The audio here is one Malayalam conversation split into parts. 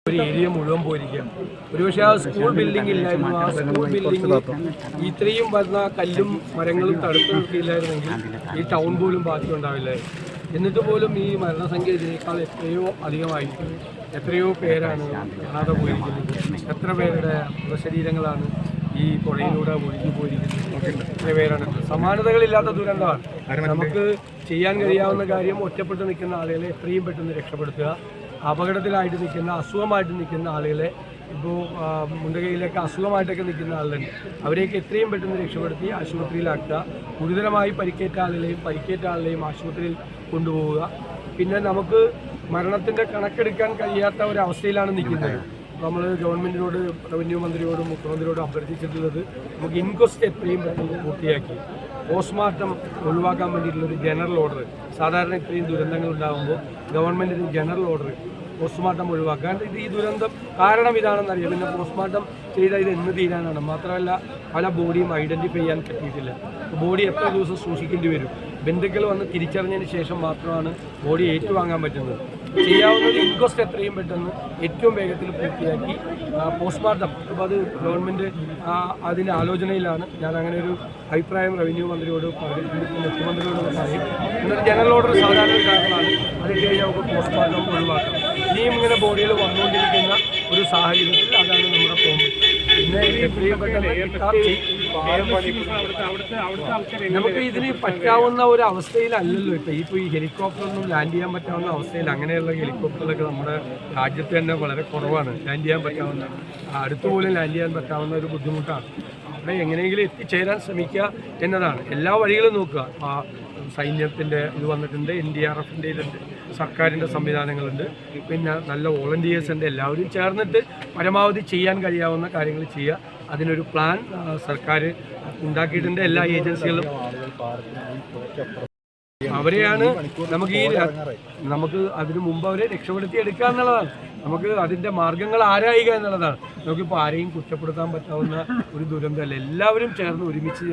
ഒരു ഏരിയ മുഴുവൻ പോയിരിക്കുകയാണ്. ഒരുപക്ഷെ ആ സ്കൂൾ ബിൽഡിംഗ് ഇല്ലായിരുന്നു, ആ സ്കൂൾ ബിൽഡിംഗ് ഇത്രയും വരുന്ന കല്ലും മരങ്ങളും തടുത്തു നിർത്തിയില്ലായിരുന്നെങ്കിൽ ഈ ടൗൺ പോലും ബാക്കി ഉണ്ടാവില്ലായിരുന്നു. എന്നിട്ട് പോലും ഈ മരണസംഖ്യ ഇതിനേക്കാൾ എത്രയോ അധികമായിരിക്കും. എത്രയോ പേരാണ് കാണാതെ പോയിരിക്കുന്നത്, എത്ര പേരുടെ മൃതശരീരങ്ങളാണ് ഈ പുഴയിലൂടെ ഒഴുകി പോയിരിക്കുന്നത്, എത്ര പേരാണ്. സമാനതകളില്ലാത്ത ദുരന്തമാണ്. നമുക്ക് ചെയ്യാൻ കഴിയാവുന്ന കാര്യം ഒറ്റപ്പെട്ട് നിൽക്കുന്ന ആളുകളെ എത്രയും പെട്ടെന്ന് രക്ഷപ്പെടുത്തുക, അപകടത്തിലായിട്ട് നിൽക്കുന്ന അസുഖമായിട്ട് നിൽക്കുന്ന ആളുകളെ, ഇപ്പോൾ മുണ്ടകയിലൊക്കെ അസുഖമായിട്ടൊക്കെ നിൽക്കുന്ന ആളുകളുണ്ട്, അവരെയൊക്കെ എത്രയും പെട്ടെന്ന് രക്ഷപ്പെടുത്തി ആശുപത്രിയിലാക്കുക. ഗുരുതരമായി പരിക്കേറ്റ ആളുകളെയും ആശുപത്രിയിൽ കൊണ്ടുപോവുക. പിന്നെ നമുക്ക് മരണത്തിൻ്റെ കണക്കെടുക്കാൻ കഴിയാത്ത ഒരവസ്ഥയിലാണ് നിൽക്കുന്നത്. നമ്മൾ ഗവൺമെൻറ്റിനോട്, റവന്യൂ മന്ത്രിയോടും മുഖ്യമന്ത്രിയോടും അഭ്യർത്ഥിച്ചിട്ടുള്ളത് നമുക്ക് ഇൻക്വസ്റ്റ് എത്രയും പെട്ടെന്ന് പൂർത്തിയാക്കി പോസ്റ്റ്മോർട്ടം ഒഴിവാക്കാൻ വേണ്ടിയിട്ടുള്ളൊരു ജനറൽ ഓർഡർ. സാധാരണ ഇത്രയും ദുരന്തങ്ങൾ ഉണ്ടാകുമ്പോൾ ഗവൺമെൻറ്റിന് ജനറൽ ഓർഡർ പോസ്റ്റ്മോർട്ടം ഒഴിവാക്കാൻ. ഈ ദുരന്തം കാരണം ഇതാണെന്നറിയാം. പിന്നെ പോസ്റ്റ്മോർട്ടം ചെയ്താൽ ഇത് എന്ന് തീരാനാണ്. മാത്രമല്ല പല ബോഡിയും ഐഡൻറ്റിഫൈ ചെയ്യാൻ പറ്റിയിട്ടില്ല. ബോഡി എത്ര ദിവസം സൂക്ഷിക്കേണ്ടി വരും. ബന്ധുക്കൾ വന്ന് തിരിച്ചറിഞ്ഞതിന് ശേഷം മാത്രമാണ് ബോഡി ഏറ്റുവാങ്ങാൻ പറ്റുന്നത്. ചെയ്യാവുന്നത് ഇൻക്വസ്റ്റ് എത്രയും പെട്ടെന്ന് ഏറ്റവും വേഗത്തിൽ പൂർത്തിയാക്കി പോസ്റ്റ്മോർട്ടം. അപ്പോൾ അത് ഗവൺമെൻറ് അതിൻ്റെ ആലോചനയിലാണ്. ഞാൻ അങ്ങനെ ഒരു അഭിപ്രായം റവന്യൂ മന്ത്രിയോട് മുഖ്യമന്ത്രിയോട് പറയും. എന്നൊരു ജനറൽ ഓർഡർ സാധാരണ കാരണമാണ്. അത് കഴിഞ്ഞ് നമുക്ക് പോസ്റ്റ്മോർട്ടം ഒഴിവാക്കാം. ഇനിയും ഇങ്ങനെ ബോഡികൾ വന്നുകൊണ്ടിരിക്കുന്ന ഒരു സാഹചര്യത്തിൽ അതാണ് നമ്മുടെ പോകുന്നത്. പിന്നെ എത്രയും പെട്ടെന്ന് നമുക്ക് ഇതിന് പറ്റാവുന്ന ഒരു അവസ്ഥയിലല്ലല്ലോ ഇപ്പോൾ ഈ ഹെലികോപ്റ്ററൊന്നും ലാൻഡ് ചെയ്യാൻ പറ്റാവുന്ന അവസ്ഥയിൽ. അങ്ങനെയുള്ള ഹെലികോപ്റ്ററുകളൊക്കെ നമ്മുടെ രാജ്യത്ത് തന്നെ വളരെ കുറവാണ്. ലാൻഡ് ചെയ്യാൻ പറ്റാവുന്ന, അടുത്തുപോലും ലാൻഡ് ചെയ്യാൻ പറ്റാവുന്ന ഒരു ബുദ്ധിമുട്ടാണ്. അവിടെ എങ്ങനെയെങ്കിലും എത്തിച്ചേരാൻ ശ്രമിക്കുക എന്നതാണ്. എല്ലാ വഴികളും നോക്കുക. സൈന്യത്തിൻ്റെ ഇത് വന്നിട്ടുണ്ട്, NDRFൻ്റെ ഇതുണ്ട്, സർക്കാരിൻ്റെ സംവിധാനങ്ങളുണ്ട്, പിന്നെ നല്ല വോളണ്ടിയേഴ്സ് ഉണ്ട്. എല്ലാവരും ചേർന്നിട്ട് പരമാവധി ചെയ്യാൻ കഴിയാവുന്ന കാര്യങ്ങൾ ചെയ്യുക. അതിനൊരു പ്ലാൻ സർക്കാർ ഉണ്ടാക്കിയിട്ടുണ്ട്. എല്ലാ ഏജൻസികളും അവരെയാണ് നമുക്ക് അതിനു മുമ്പ് അവരെ രക്ഷപ്പെടുത്തി എടുക്കുക എന്നുള്ളതാണ്. നമുക്ക് അതിൻ്റെ മാർഗങ്ങൾ ആരായുക എന്നുള്ളതാണ്. നമുക്കിപ്പോൾ ആരെയും കുറ്റപ്പെടുത്താൻ പറ്റാവുന്ന ഒരു ദുരന്തമല്ല. എല്ലാവരും ചേർന്ന് ഒരുമിച്ച്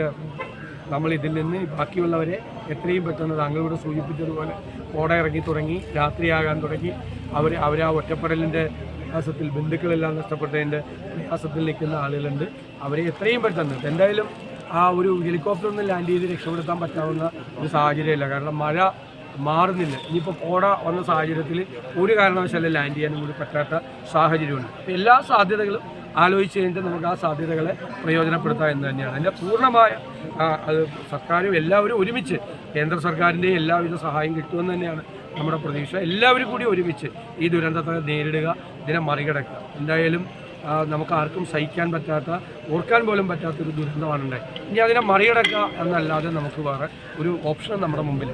നമ്മൾ ഇതിൽ നിന്ന് ബാക്കിയുള്ളവരെ എത്രയും പെട്ടെന്ന് താങ്കളോട് സൂചിപ്പിച്ചതുപോലെ കോട ഇറങ്ങി തുടങ്ങി, രാത്രിയാകാൻ തുടങ്ങി. അവർ ആ ഒറ്റപ്പെടലിൻ്റെ പ്രയാസത്തിൽ, ബന്ധുക്കളെല്ലാം നഷ്ടപ്പെട്ടതിൻ്റെ പ്രയാസത്തിൽ നിൽക്കുന്ന ആളുകളുണ്ട്. അവരെ എത്രയും പെട്ടെന്ന് എന്തായാലും ആ ഒരു ഹെലികോപ്റ്ററൊന്നും ലാൻഡ് ചെയ്ത് രക്ഷപ്പെടുത്താൻ പറ്റാവുന്ന ഒരു സാഹചര്യമില്ല. കാരണം മഴ മാറുന്നില്ല. ഇനിയിപ്പോൾ കോട വന്ന സാഹചര്യത്തിൽ ഒരു കാരണവശാലും ലാൻഡ് ചെയ്യാനും കൂടി പറ്റാത്ത സാഹചര്യമുണ്ട്. എല്ലാ സാധ്യതകളും ആലോചിച്ച് കഴിഞ്ഞിട്ട് നമുക്ക് ആ സാധ്യതകളെ പ്രയോജനപ്പെടുത്താം എന്ന് തന്നെയാണ്. അതിൻ്റെ പൂർണ്ണമായ അത് സർക്കാരും എല്ലാവരും ഒരുമിച്ച്, കേന്ദ്ര സർക്കാരിൻ്റെ എല്ലാവിധ സഹായം കിട്ടുമെന്ന് തന്നെയാണ് നമ്മുടെ പ്രതീക്ഷ. എല്ലാവരും കൂടി ഒരുമിച്ച് ഈ ദുരന്തത്തെ നേരിടുക, ഇതിനെ മറികടക്കുക. എന്തായാലും നമുക്ക് ആർക്കും സഹിക്കാൻ പറ്റാത്ത, ഓർക്കാൻ പോലും പറ്റാത്തൊരു ദുരന്തമാണ് ഉണ്ടായി. ഇനി അതിനെ മറികടക്കുക എന്നല്ലാതെ നമുക്ക് വേറെ ഒരു ഓപ്ഷൻ നമ്മുടെ മുമ്പിൽ